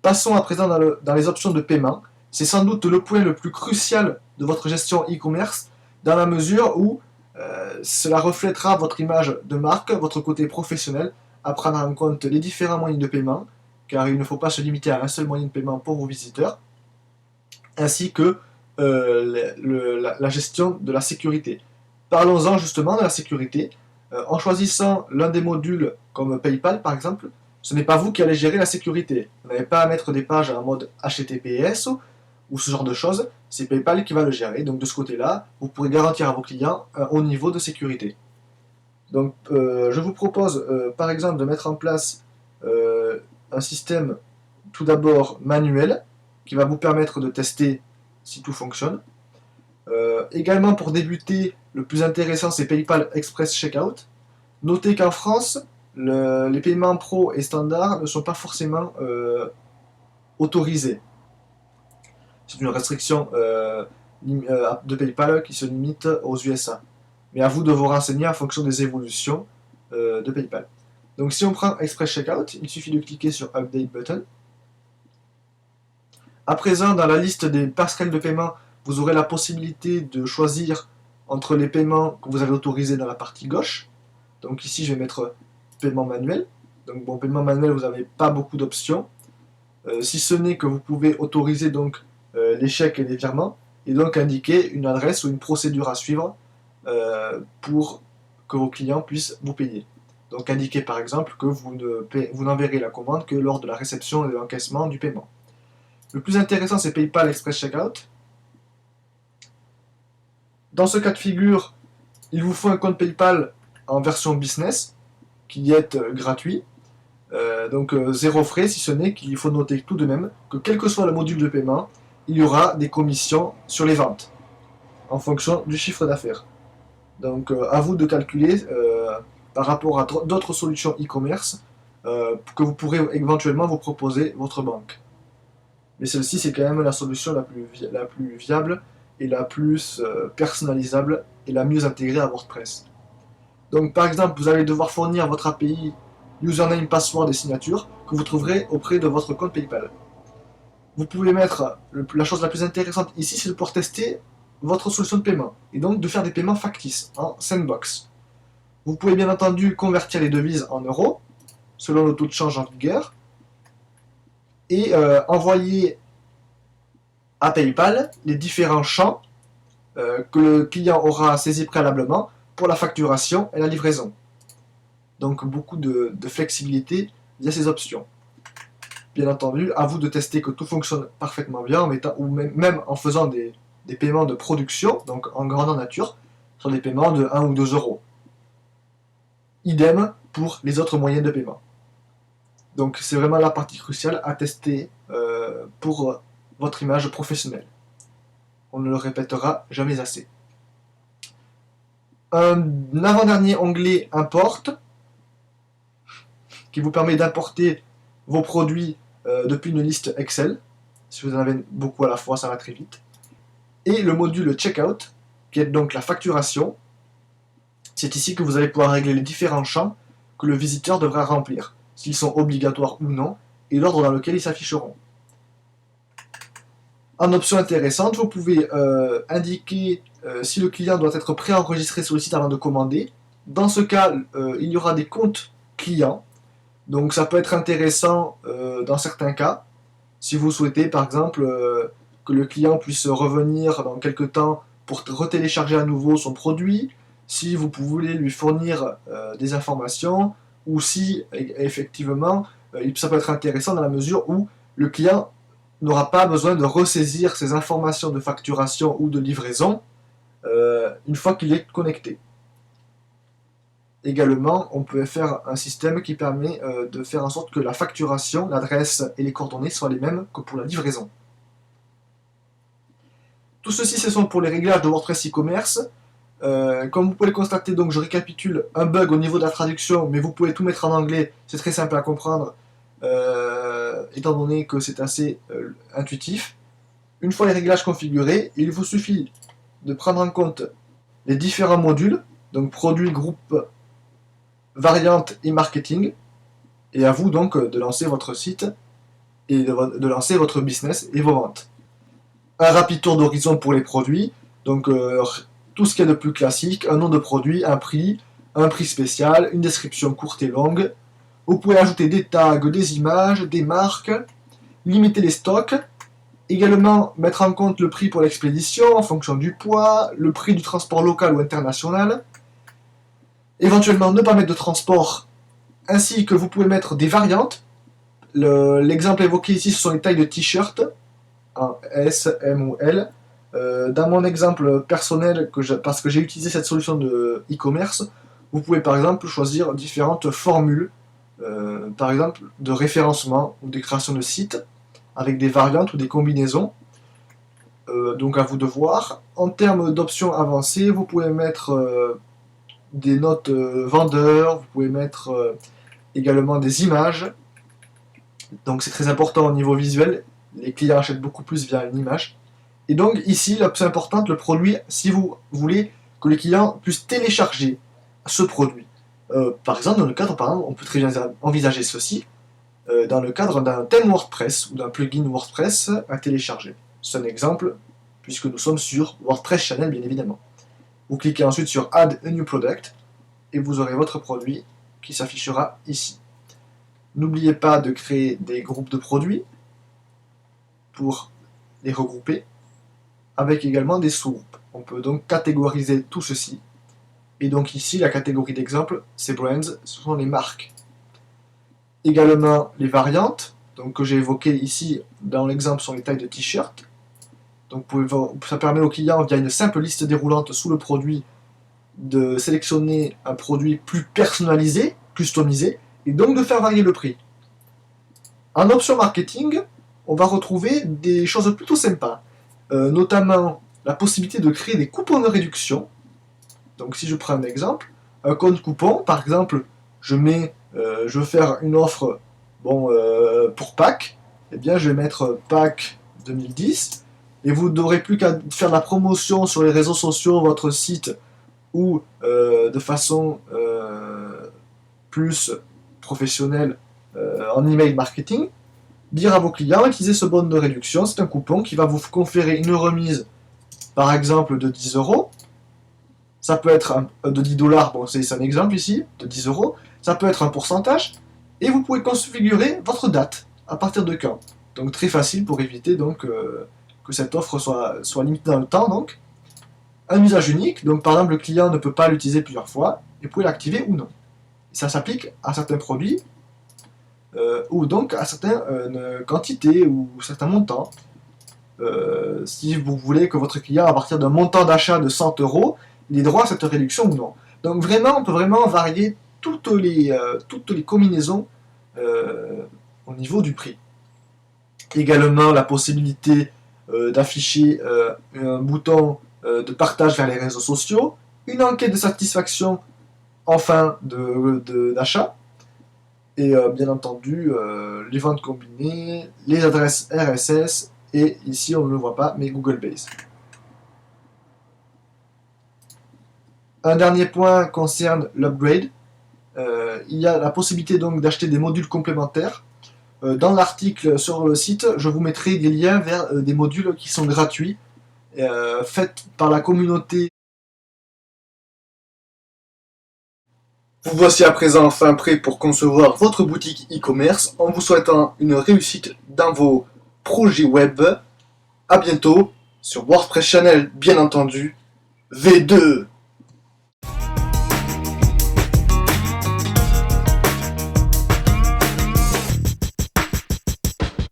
Passons à présent dans les options de paiement. C'est sans doute le point le plus crucial de votre gestion e-commerce, dans la mesure où cela reflètera votre image de marque, votre côté professionnel, à prendre en compte les différents moyens de paiement, car il ne faut pas se limiter à un seul moyen de paiement pour vos visiteurs, ainsi que la gestion de la sécurité. Parlons-en justement de la sécurité. En choisissant l'un des modules comme PayPal par exemple, ce n'est pas vous qui allez gérer la sécurité. Vous n'avez pas à mettre des pages en mode HTTPS ou ce genre de choses, c'est PayPal qui va le gérer. Donc de ce côté-là, vous pourrez garantir à vos clients un haut niveau de sécurité. Donc je vous propose par exemple de mettre en place un système tout d'abord manuel qui va vous permettre de tester si tout fonctionne. Également pour débuter, le plus intéressant c'est PayPal Express Checkout. Notez qu'en France, les paiements pro et standard ne sont pas forcément autorisés. C'est une restriction de PayPal qui se limite aux USA. Mais à vous de vous renseigner en fonction des évolutions de PayPal. Donc si on prend Express Checkout, il suffit de cliquer sur Update Button. À présent, dans la liste des passerelles de paiement, vous aurez la possibilité de choisir entre les paiements que vous avez autorisés dans la partie gauche. Donc ici, je vais mettre paiement manuel. Donc bon, paiement manuel, vous n'avez pas beaucoup d'options. Si ce n'est que vous pouvez autoriser donc les chèques et les virements, et donc indiquer une adresse ou une procédure à suivre pour que vos clients puissent vous payer. Donc indiquer par exemple que vous n'enverrez la commande que lors de la réception et de l'encaissement du paiement. Le plus intéressant, c'est PayPal Express Checkout. Dans ce cas de figure, il vous faut un compte PayPal en version business, qui est gratuit. Donc zéro frais, si ce n'est qu'il faut noter tout de même que quel que soit le module de paiement, il y aura des commissions sur les ventes, en fonction du chiffre d'affaires. Donc à vous de calculer par rapport à d'autres solutions e-commerce que vous pourrez éventuellement vous proposer votre banque. Mais celle-ci, c'est quand même la solution la plus viable et la plus personnalisable et la mieux intégrée à WordPress. Donc par exemple, vous allez devoir fournir votre API, username, password et signature que vous trouverez auprès de votre compte PayPal. Vous pouvez mettre, la chose la plus intéressante ici, c'est de pouvoir tester votre solution de paiement et donc de faire des paiements factices en sandbox. Vous pouvez bien entendu convertir les devises en euros selon le taux de change en vigueur et envoyer à PayPal les différents champs que le client aura saisis préalablement pour la facturation et la livraison. Donc beaucoup de flexibilité via ces options. Bien entendu, à vous de tester que tout fonctionne parfaitement bien, ou même en faisant des paiements de production, donc en grandeur nature, sur des paiements de 1 ou 2 euros. Idem pour les autres moyens de paiement. Donc c'est vraiment la partie cruciale à tester pour votre image professionnelle. On ne le répétera jamais assez. Un avant-dernier onglet Import qui vous permet d'importer vos produits depuis une liste Excel. Si vous en avez beaucoup à la fois, ça va très vite. Et le module Checkout, qui est donc la facturation. C'est ici que vous allez pouvoir régler les différents champs que le visiteur devra remplir, s'ils sont obligatoires ou non, et l'ordre dans lequel ils s'afficheront. En option intéressante, vous pouvez indiquer si le client doit être préenregistré sur le site avant de commander. Dans ce cas, il y aura des comptes clients. Donc ça peut être intéressant dans certains cas. Si vous souhaitez par exemple que le client puisse revenir dans quelques temps pour retélécharger à nouveau son produit, si vous voulez lui fournir des informations, ou si effectivement ça peut être intéressant dans la mesure où le client n'aura pas besoin de ressaisir ses informations de facturation ou de livraison une fois qu'il est connecté. Également, on peut faire un système qui permet de faire en sorte que la facturation, l'adresse et les coordonnées soient les mêmes que pour la livraison. Tout ceci, ce sont pour les réglages de WordPress e-commerce. Comme vous pouvez le constater, donc je récapitule un bug au niveau de la traduction, mais vous pouvez tout mettre en anglais, c'est très simple à comprendre, étant donné que c'est assez intuitif. Une fois les réglages configurés, il vous suffit de prendre en compte les différents modules, donc produits, groupe, variante et marketing, et à vous donc de lancer votre site et de lancer votre business et vos ventes. Un rapide tour d'horizon pour les produits, donc tout ce qu'il y a de plus classique, un nom de produit, un prix spécial, une description courte et longue. Vous pouvez ajouter des tags, des images, des marques, limiter les stocks, également mettre en compte le prix pour l'expédition en fonction du poids, le prix du transport local ou international, éventuellement ne pas mettre de transport, ainsi que vous pouvez mettre des variantes. L'exemple évoqué ici, ce sont les tailles de t-shirt, en S, M ou L. Dans mon exemple personnel, parce que j'ai utilisé cette solution de e-commerce, vous pouvez par exemple choisir différentes formules, par exemple de référencement ou de création de sites, avec des variantes ou des combinaisons. Donc à vous de voir. En termes d'options avancées, vous pouvez mettre des notes vendeurs, vous pouvez mettre également des images. Donc c'est très important au niveau visuel, les clients achètent beaucoup plus via une image. Et donc ici, l'option importante, le produit, si vous voulez que les clients puissent télécharger ce produit. Par exemple, dans le cadre, on peut très bien envisager ceci, dans le cadre d'un thème WordPress ou d'un plugin WordPress à télécharger. C'est un exemple, puisque nous sommes sur WordPress Channel, bien évidemment. Vous cliquez ensuite sur Add a New Product, et vous aurez votre produit qui s'affichera ici. N'oubliez pas de créer des groupes de produits pour les regrouper, avec également des sous-groupes. On peut donc catégoriser tout ceci. Et donc ici, la catégorie d'exemple, c'est Brands, ce sont les marques. Également les variantes, donc que j'ai évoquées ici dans l'exemple sont les tailles de t-shirt. Donc ça permet au client, via une simple liste déroulante sous le produit, de sélectionner un produit plus personnalisé, customisé, et donc de faire varier le prix. En option marketing, on va retrouver des choses plutôt sympas, notamment la possibilité de créer des coupons de réduction. Donc si je prends un exemple, un code coupon, par exemple, je veux faire une offre pour Pâques, eh bien je vais mettre Pâques 2010, et vous n'aurez plus qu'à faire la promotion sur les réseaux sociaux, votre site, ou de façon plus professionnelle en email marketing, dire à vos clients, utilisez ce bon de réduction, c'est un coupon qui va vous conférer une remise, par exemple, de 10 euros. Ça peut être de 10 $, bon c'est un exemple ici, de 10 euros. Ça peut être un pourcentage, et vous pouvez configurer votre date, à partir de quand. Donc très facile pour éviter donc, que cette offre soit limitée dans le temps. Donc. Un usage unique, donc par exemple le client ne peut pas l'utiliser plusieurs fois, et vous pouvez l'activer ou non. Et ça s'applique à certains produits, ou donc à certaines quantités ou certains montants. Si vous voulez que votre client, à partir d'un montant d'achat de 100 euros, il ait droit à cette réduction ou non. Donc vraiment, on peut vraiment varier toutes les combinaisons au niveau du prix. Également la possibilité d'afficher un bouton de partage vers les réseaux sociaux, une enquête de satisfaction en fin d'achat, et bien entendu les ventes combinées, les adresses RSS, et ici on ne le voit pas, mais Google Base. Un dernier point concerne l'upgrade. Il y a la possibilité donc d'acheter des modules complémentaires. Dans l'article sur le site, je vous mettrai des liens vers des modules qui sont gratuits, faits par la communauté. Vous voici à présent enfin prêt pour concevoir votre boutique e-commerce en vous souhaitant une réussite dans vos projets web. A bientôt sur WordPress Channel, bien entendu, V2.